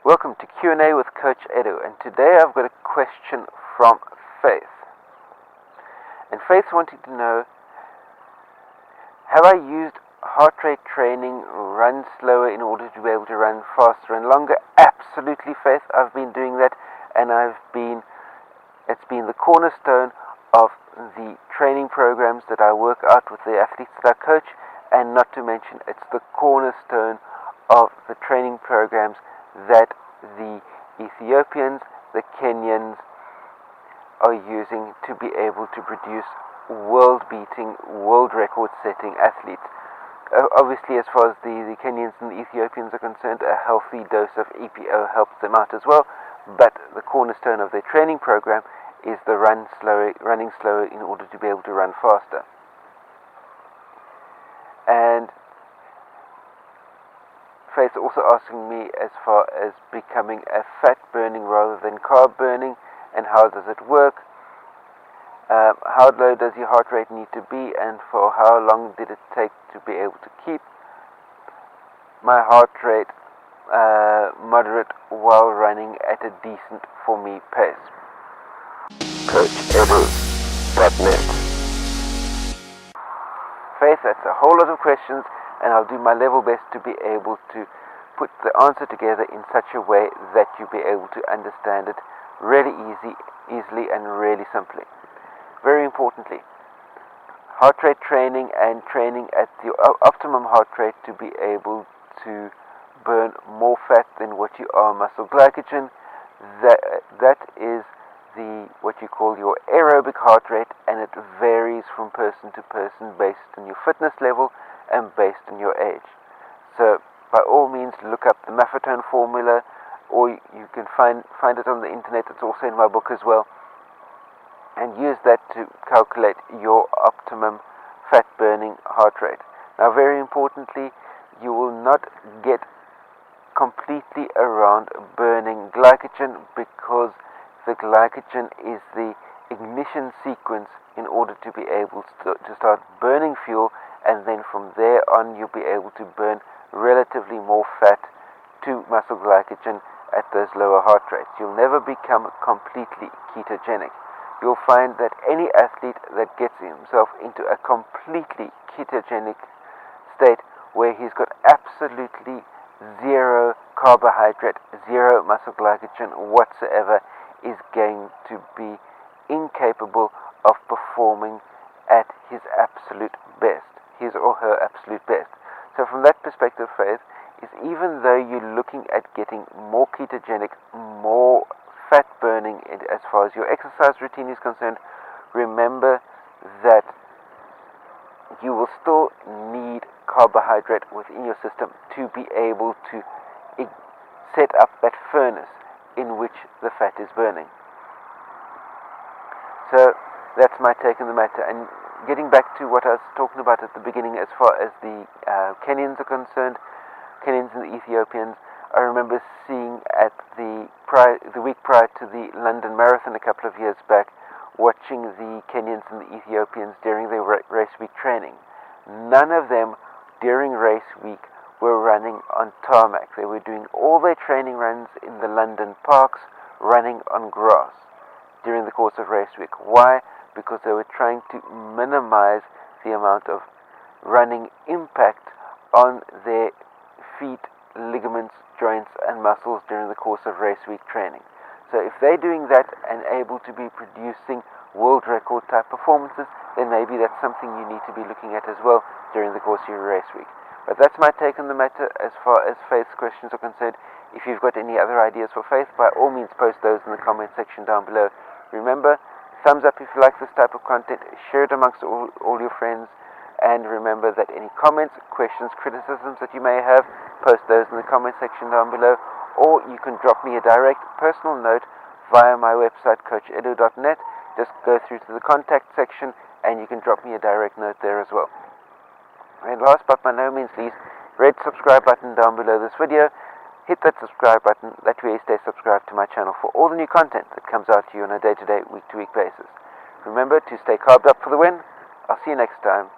Welcome to Q&A with Coach Edu, and today I've got a question from Faith. And Faith wanted to know, have I used heart rate training, run slower in order to be able to run faster and longer? Absolutely, Faith. I've been doing that, and it's been the cornerstone of the training programs that I work out with the athletes that I coach, and not to mention it's the cornerstone of the training programs that the Ethiopians, the Kenyans are using to be able to produce world-beating, world record-setting athletes. Obviously, as far as the Kenyans and the Ethiopians are concerned, a healthy dose of EPO helps them out as well, but the cornerstone of their training program is the running slower in order to be able to run faster. And Faith also asking me as far as becoming a fat burning rather than carb burning, and how does it work? How low does your heart rate need to be, and for how long did it take to be able to keep my heart rate moderate while running at a decent for me pace? CoachEdu.net. Faith, that's a whole lot of questions, and I'll do my level best to be able to put the answer together in such a way that you'll be able to understand it really easily and really simply. Very importantly, heart rate training and training at the optimum heart rate to be able to burn more fat than what you are muscle glycogen, that is what you call your aerobic heart rate, and it varies from person to person based on your fitness level and based on your age. So by all means look up the Maffetone formula, or you can find it on the internet. It's also in my book as well, and use that to calculate your optimum fat burning heart rate. Now, very importantly, you will not get completely around burning glycogen, because the glycogen is the ignition sequence in order to be able to start burning fuel, and then from there on you'll be able to burn relatively more fat to muscle glycogen at those lower heart rates. You'll never become completely ketogenic. You'll find that any athlete that gets himself into a completely ketogenic state, where he's got absolutely zero carbohydrate, zero muscle glycogen whatsoever, is going to be incapable of performing at his absolute best, his or her absolute best. So from that perspective, Faith, is even though you're looking at getting more ketogenic, more fat burning as far as your exercise routine is concerned, remember that you will still need carbohydrate within your system to be able to set up that furnace in which the fat is burning. So that's my take on the matter. And getting back to what I was talking about at the beginning, as far as the Kenyans are concerned, Kenyans and the Ethiopians, I remember seeing at the week prior to the London Marathon a couple of years back, watching the Kenyans and the Ethiopians during their race week training. None of them during race week were running on tarmac. They were doing all their training runs in the London parks, running on grass during the course of race week. Why? Because they were trying to minimize the amount of running impact on their feet, ligaments, joints and muscles during the course of race week training. So if they're doing that and able to be producing world record type performances, then maybe that's something you need to be looking at as well during the course of your race week. But that's my take on the matter as far as Faith's questions are concerned. If you've got any other ideas for Faith, by all means post those in the comment section down below. Remember, thumbs up if you like this type of content, share it amongst all your friends, and remember that any comments, questions, criticisms that you may have, post those in the comment section down below, or you can drop me a direct personal note via my website, CoachEdu.net. Just go through to the contact section and you can drop me a direct note there as well. And last but by no means least, red subscribe button down below this video. Hit that subscribe button, that way you stay subscribed to my channel for all the new content that comes out to you on a day-to-day, week-to-week basis. Remember to stay carved up for the win. I'll see you next time.